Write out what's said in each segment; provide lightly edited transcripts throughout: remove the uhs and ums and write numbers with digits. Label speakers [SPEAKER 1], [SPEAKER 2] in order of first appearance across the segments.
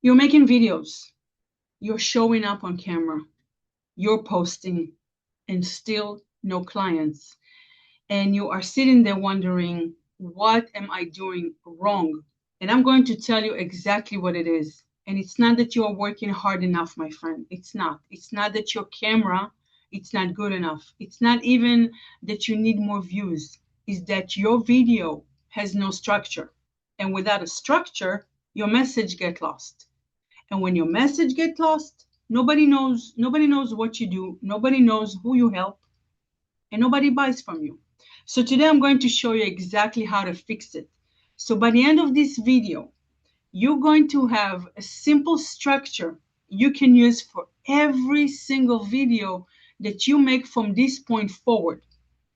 [SPEAKER 1] You're making videos, you're showing up on camera, you're posting, and still no clients. And you are sitting there wondering, what am I doing wrong? And I'm going to tell you exactly what it is. And it's not that you are working hard enough, my friend. It's not. It's not that your camera, it's not good enough. It's not even that you need more views. It's that your video has no structure. And without a structure, your message gets lost. And when your message gets lost, nobody knows what you do, nobody knows who you help, and nobody buys from you. So today I'm going to show you exactly how to fix it. So by the end of this video, you're going to have a simple structure you can use for every single video that you make from this point forward.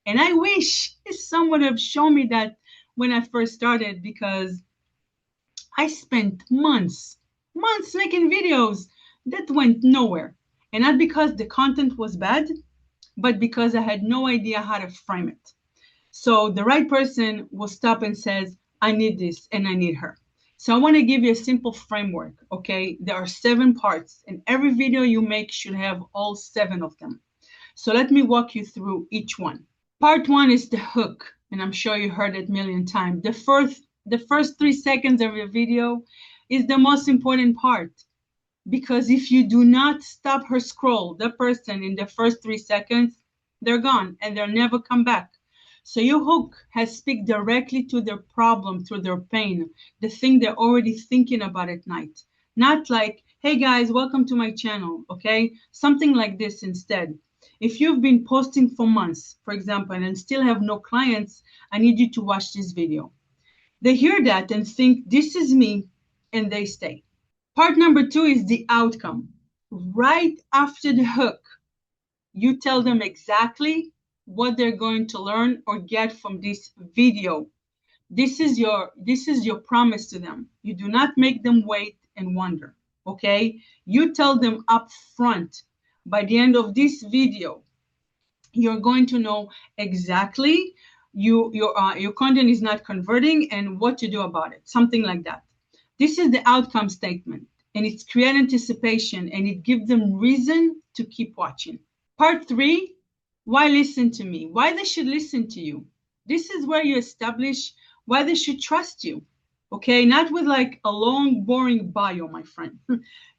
[SPEAKER 1] And I wish someone would have shown me that when I first started, because I spent months making videos that went nowhere. And not because the content was bad, but because I had no idea how to frame it. So the right person will stop and says, I need this and I need her. So I want to give you a simple framework, okay? There are 7 parts, and every video you make should have all 7 of them. So let me walk you through each one. Part 1 is the hook, and I'm sure you heard it a million times. The first 3 seconds of your video is the most important part, because if you do not stop her scroll, the person, in the first 3 seconds, they're gone and they'll never come back. So your hook has to speak directly to their problem, to their pain, the thing they're already thinking about at night. Not like, hey guys, welcome to my channel, okay? Something like this instead. If you've been posting for months, for example, and still have no clients, I need you to watch this video. They hear that and think, this is me, and they stay. Part number 2 is the outcome. Right after the hook, you tell them exactly what they're going to learn or get from this video. This is your promise to them. You do not make them wait and wonder, okay? You tell them up front, by the end of this video, you're going to know exactly your content is not converting and what to do about it, something like that. This is the outcome statement, and it's create anticipation, and it gives them reason to keep watching. Part 3, why listen to me? Why they should listen to you. This is where you establish why they should trust you. Okay, not with like a long, boring bio, my friend.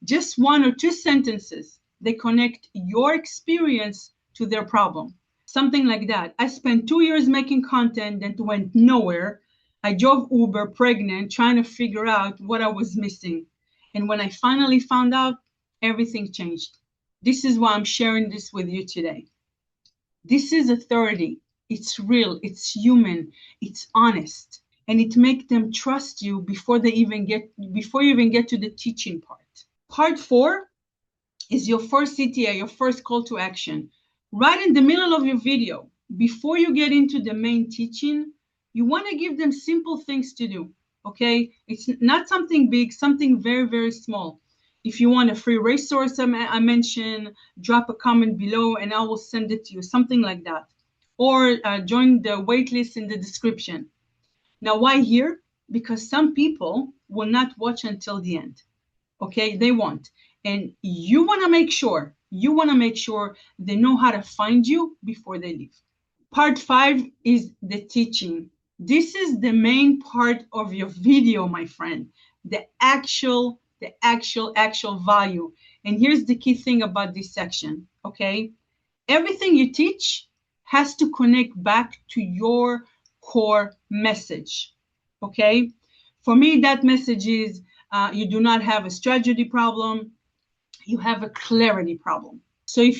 [SPEAKER 1] Just 1 or 2 sentences. They connect your experience to their problem. Something like that. I spent 2 years making content that went nowhere. I drove Uber pregnant, trying to figure out what I was missing. And when I finally found out, everything changed. This is why I'm sharing this with you today. This is authority. It's real, it's human, it's honest, and it makes them trust you before you even get to the teaching part. Part 4 is your first CTA, your first call to action. Right in the middle of your video, before you get into the main teaching, you want to give them simple things to do, okay? It's not something big, something very, very small. If you want a free resource I mentioned, drop a comment below and I will send it to you, something like that. Or join the waitlist in the description. Now, why here? Because some people will not watch until the end, okay? They won't. And you want to make sure they know how to find you before they leave. Part 5 is the teaching. This is the main part of your video, my friend, the actual value. And here's the key thing about this section, okay? Everything you teach has to connect back to your core message, okay? For me, that message is you do not have a strategy problem, you have a clarity problem. So if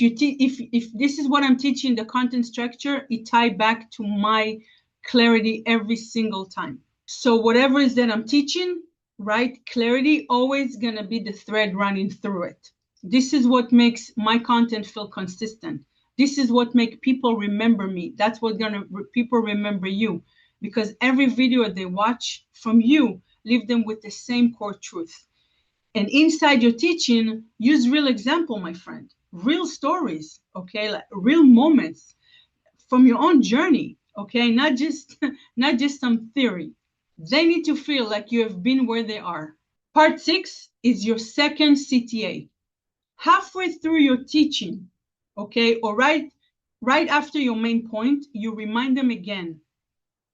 [SPEAKER 1] this is what I'm teaching, the content structure, it ties back to my clarity every single time. So whatever is that I'm teaching, right? Clarity always gonna be the thread running through it. This is what makes my content feel consistent. This is what makes people remember me. That's what people remember you, because every video they watch from you leave them with the same core truth. And inside your teaching, use real example, my friend, real stories, okay, like real moments from your own journey, okay, not just some theory. They need to feel like you have been where they are. Part 6 is your second CTA. Halfway through your teaching, okay, or right after your main point, you remind them again.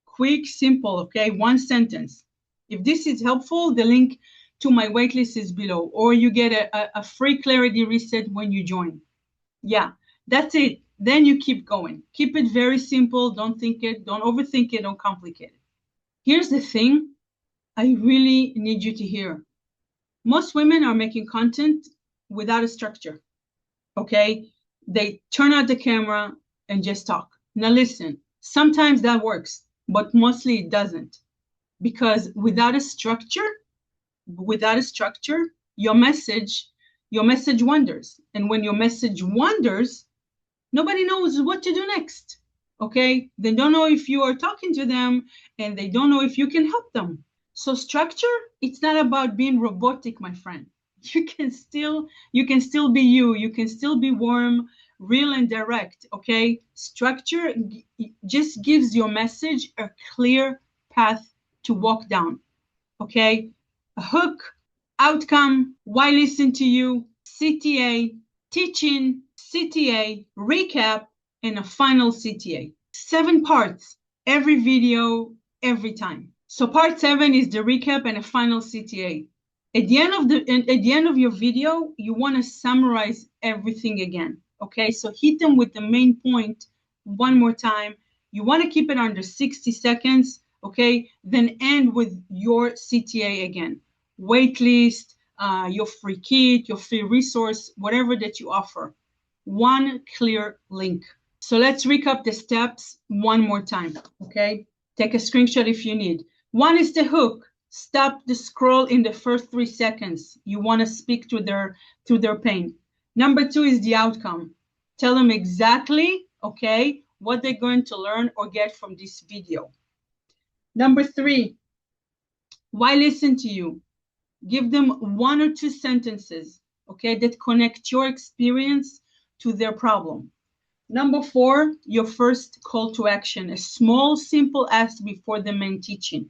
[SPEAKER 1] Quick, simple, okay, one sentence. If this is helpful, the link to my waitlist is below, or you get a free clarity reset when you join. Yeah, that's it. Then you keep going. Keep it very simple. Don't overthink it, don't complicate it. Here's the thing I really need you to hear. Most women are making content without a structure, okay? They turn out the camera and just talk. Now listen, sometimes that works, but mostly it doesn't. Because without a structure, your message wanders. And when your message wanders, nobody knows what to do next, okay? They don't know if you are talking to them, and they don't know if you can help them. So structure, it's not about being robotic, my friend. You can still be you. You can still be warm, real, and direct, okay? Structure just gives your message a clear path to walk down, okay? A hook, outcome, why listen to you, CTA, teaching, CTA, recap, and a final CTA. 7 parts, every video, every time. So part 7 is the recap and a final CTA. At the end of your video, you want to summarize everything again. Okay, so hit them with the main point one more time. You want to keep it under 60 seconds. Okay, then end with your CTA again. Waitlist, your free kit, your free resource, whatever that you offer. One clear link. So let's recap the steps one more time. Okay, take a screenshot if you need. 1 is the hook. Stop the scroll in the first 3 seconds. You want to speak to their pain. Number 2 is the outcome. Tell them exactly, okay, what they're going to learn or get from this video. Number 3, why listen to you? Give them 1 or 2 sentences, okay, that connect your experience to their problem. Number 4, your first call to action, a small, simple ask before the main teaching.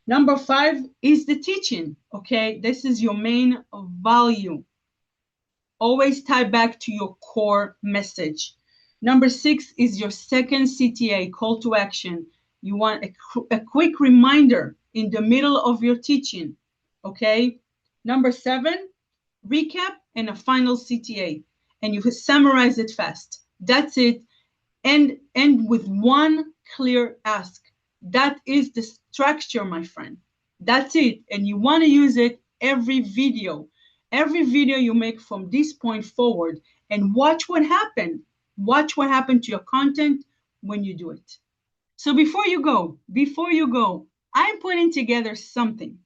[SPEAKER 1] Number 5 is the teaching, okay? This is your main value. Always tie back to your core message. Number 6 is your second CTA, call to action. You want a quick reminder in the middle of your teaching, okay? Number 7, recap and a final CTA. And you summarize it fast. That's it. And end with 1 clear ask. That is the structure, my friend. That's it. And you want to use it every video you make from this point forward, and watch what happened. Watch what happened to your content when you do it. So before you go, I'm putting together something,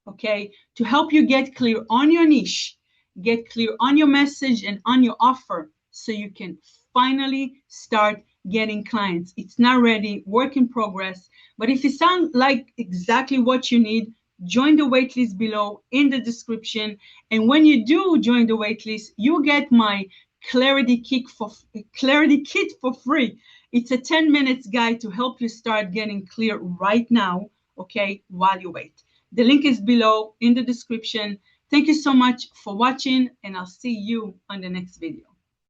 [SPEAKER 1] okay, to help you get clear on your niche, get clear on your message and on your offer, so you can finally start getting clients. It's not ready, work in progress. But if it sounds like exactly what you need, join the waitlist below in the description. And when you do join the waitlist, you get my clarity kit for free. It's a 10 minutes guide to help you start getting clear right now, okay, while you wait. The link is below in the description. Thank you so much for watching, and I'll see you on the next video.